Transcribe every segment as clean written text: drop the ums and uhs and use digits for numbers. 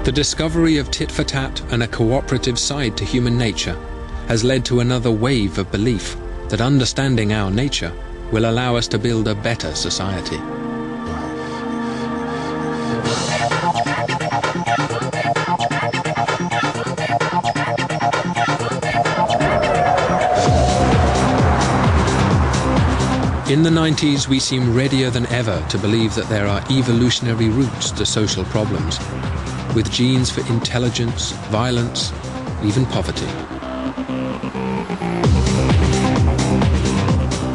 The discovery of tit-for-tat and a cooperative side to human nature has led to another wave of belief that understanding our nature will allow us to build a better society. In the 90s, we seem readier than ever to believe that there are evolutionary roots to social problems, with genes for intelligence, violence, even poverty.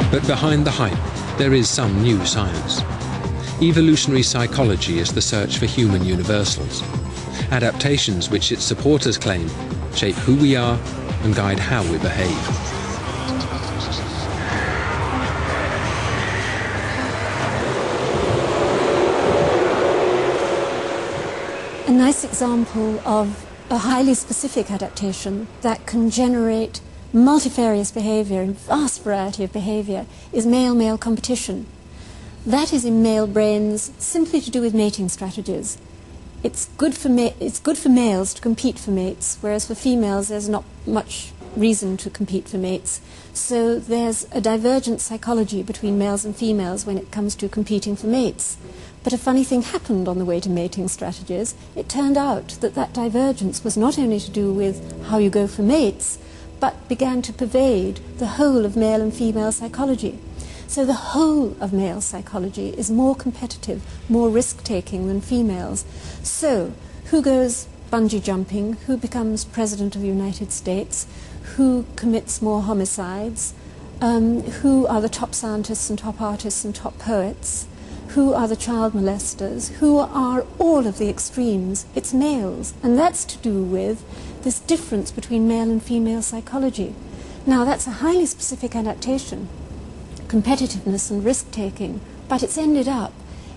But behind the hype, there is some new science. Evolutionary psychology is the search for human universals, adaptations which its supporters claim shape who we are and guide how we behave. A nice example of a highly specific adaptation that can generate multifarious behavior and vast variety of behavior is male-male competition. That is in male brains simply to do with mating strategies. It's good for males to compete for mates, whereas for females there's not much reason to compete for mates. So there's a divergent psychology between males and females when it comes to competing for mates. But a funny thing happened on the way to mating strategies. It turned out that that divergence was not only to do with how you go for mates, but began to pervade the whole of male and female psychology. So the whole of male psychology is more competitive, more risk-taking than females. So who goes bungee jumping, who becomes President of the United States, who commits more homicides, who are the top scientists and top artists and top poets, who are the child molesters, who are all of the extremes. It's males, and that's to do with this difference between male and female psychology. Now, that's a highly specific adaptation, competitiveness and risk-taking, but it's ended up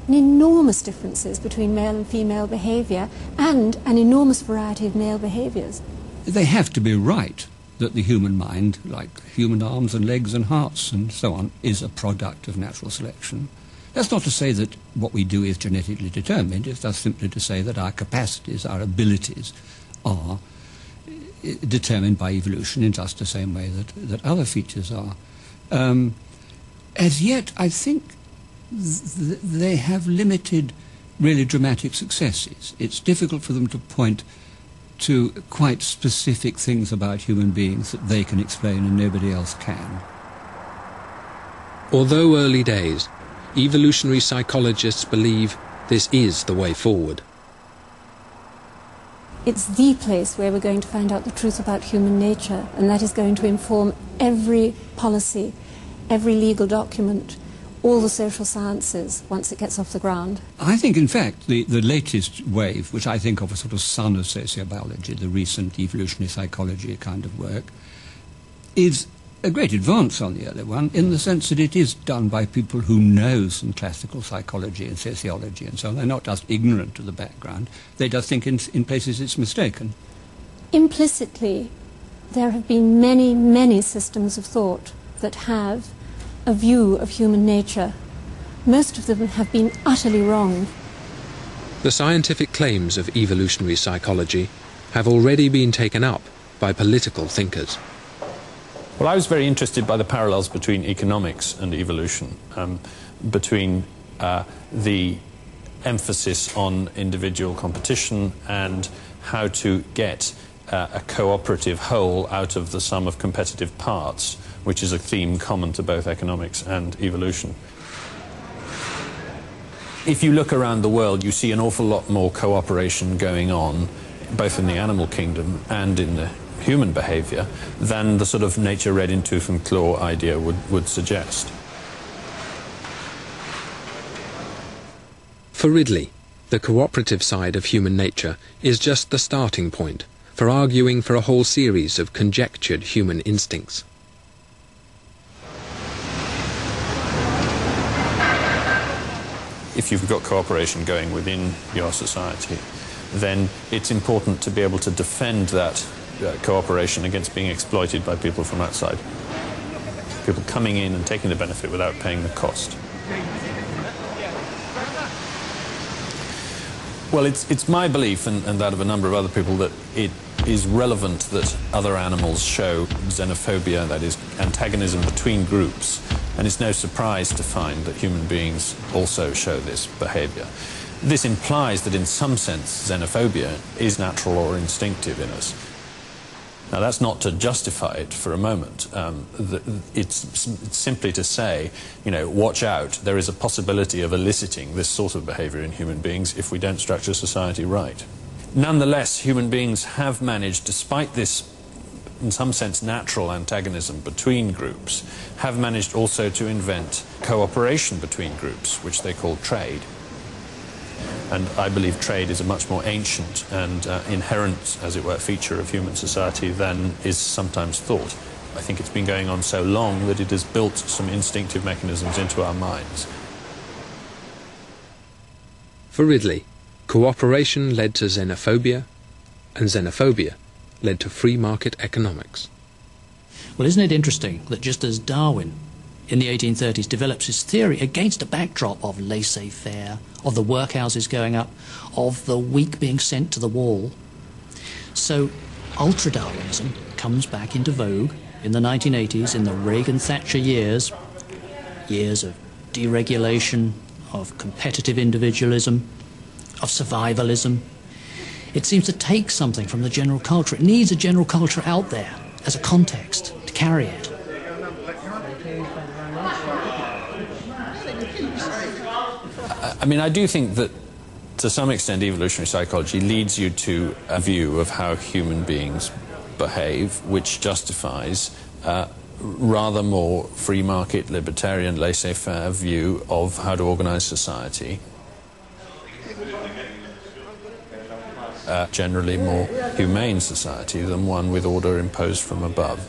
in enormous differences between male and female behavior and an enormous variety of male behaviors. They have to be right that the human mind, like human arms and legs and hearts and so on, is a product of natural selection. That's not to say that what we do is genetically determined. It's just simply to say that our capacities, our abilities are determined by evolution in just the same way that other features are. As yet, I think they have limited really dramatic successes. It's difficult for them to point to quite specific things about human beings that they can explain and nobody else can. Although early days, evolutionary psychologists believe this is the way forward. It's the place where we're going to find out the truth about human nature, and that is going to inform every policy, every legal document, all the social sciences once it gets off the ground. I think, in fact, the latest wave, which I think of a sort of son of sociobiology, the recent evolutionary psychology kind of work, is a great advance on the other one in the sense that it is done by people who know some classical psychology and sociology and so on. They're not just ignorant of the background. They just think in places it's mistaken. Implicitly, there have been many, many systems of thought that have a view of human nature. Most of them have been utterly wrong. The scientific claims of evolutionary psychology have already been taken up by political thinkers. Well, I was very interested by the parallels between economics and evolution, between the emphasis on individual competition and how to get a cooperative whole out of the sum of competitive parts, which is a theme common to both economics and evolution. If you look around the world, you see an awful lot more cooperation going on, both in the animal kingdom and in the human behavior, than the sort of nature red in tooth and claw idea would suggest. For Ridley, the cooperative side of human nature is just the starting point for arguing for a whole series of conjectured human instincts. If you've got cooperation going within your society, then it's important to be able to defend that cooperation against being exploited by people from outside. People coming in and taking the benefit without paying the cost. Well, it's my belief, and that of a number of other people, that it is relevant that other animals show xenophobia, that is, antagonism between groups, and it's no surprise to find that human beings also show this behavior. This implies that in some sense xenophobia is natural or instinctive in us. Now, that's not to justify it for a moment. It's simply to say, you know, watch out, there is a possibility of eliciting this sort of behavior in human beings if we don't structure society right. Nonetheless, human beings have managed, despite this, in some sense, natural antagonism between groups, have managed also to invent cooperation between groups, which they call trade. And I believe trade is a much more ancient and inherent, as it were, feature of human society than is sometimes thought. I think it's been going on so long that it has built some instinctive mechanisms into our minds. For Ridley, cooperation led to xenophobia, and xenophobia led to free market economics. Well, isn't it interesting that just as Darwin in the 1830s develops his theory against a backdrop of laissez-faire, of the workhouses going up, of the weak being sent to the wall, so ultra-Darwinism comes back into vogue in the 1980s, in the Reagan-Thatcher years, years of deregulation, of competitive individualism, of survivalism. It seems to take something from the general culture. It needs a general culture out there as a context to carry it. I mean, I do think that, to some extent, evolutionary psychology leads you to a view of how human beings behave, which justifies rather more free market, libertarian, laissez-faire view of how to organize society. Generally more humane society than one with order imposed from above.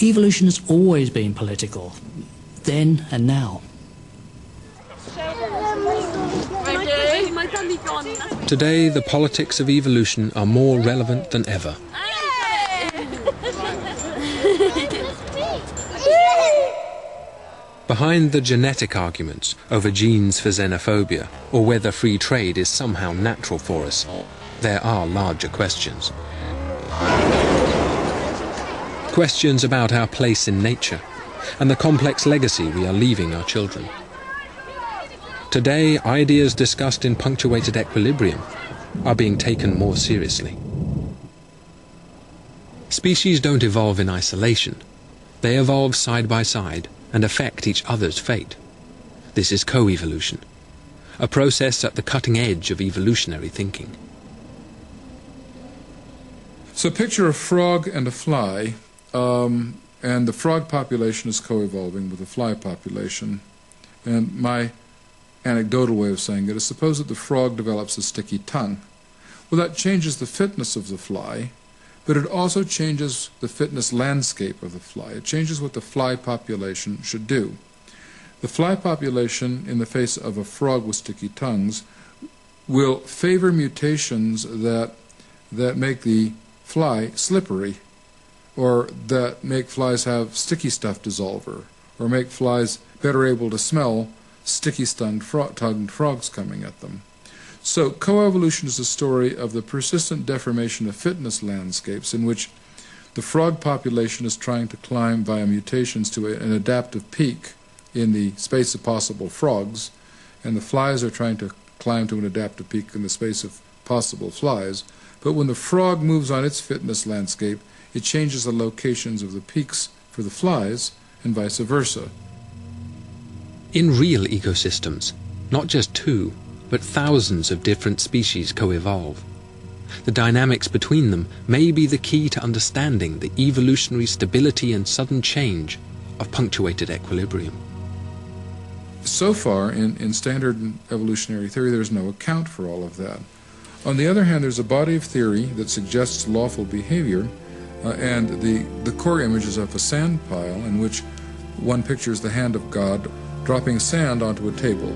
Evolution has always been political, then and now. Today, the politics of evolution are more relevant than ever. Behind the genetic arguments over genes for xenophobia, or whether free trade is somehow natural for us, there are larger questions. Questions about our place in nature, and the complex legacy we are leaving our children. Today, ideas discussed in punctuated equilibrium are being taken more seriously. Species don't evolve in isolation. They evolve side by side and affect each other's fate. This is co-evolution, a process at the cutting edge of evolutionary thinking. So picture a frog and a fly, and the frog population is co-evolving with the fly population. And my anecdotal way of saying it is, suppose that the frog develops a sticky tongue. Well, that changes the fitness of the fly, but it also changes the fitness landscape of the fly. It changes what the fly population should do. The fly population, in the face of a frog with sticky tongues, will favor mutations that make the fly slippery, or that make flies have sticky stuff dissolver, or make flies better able to smell sticky-tongued frogs coming at them. So coevolution is a story of the persistent deformation of fitness landscapes in which the frog population is trying to climb via mutations to an adaptive peak in the space of possible frogs, and the flies are trying to climb to an adaptive peak in the space of possible flies. But when the frog moves on its fitness landscape, it changes the locations of the peaks for the flies, and vice versa. In real ecosystems, not just two, but thousands of different species co-evolve. The dynamics between them may be the key to understanding the evolutionary stability and sudden change of punctuated equilibrium. So far, in standard evolutionary theory, there's no account for all of that. On the other hand, there's a body of theory that suggests lawful behavior, and the core image is of a sand pile in which one pictures the hand of God dropping sand onto a table.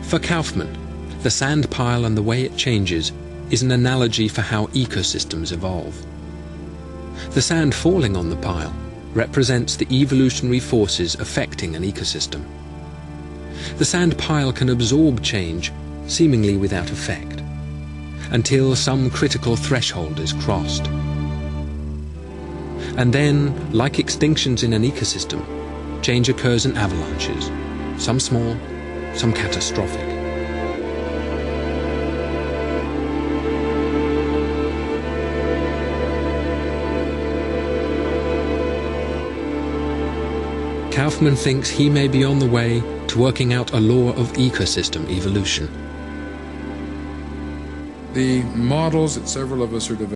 For Kaufman, the sand pile and the way it changes is an analogy for how ecosystems evolve. The sand falling on the pile represents the evolutionary forces affecting an ecosystem. The sand pile can absorb change, seemingly without effect, until some critical threshold is crossed. And then, like extinctions in an ecosystem, change occurs in avalanches, some small, some catastrophic. Kaufman thinks he may be on the way to working out a law of ecosystem evolution. The models that several of us are developing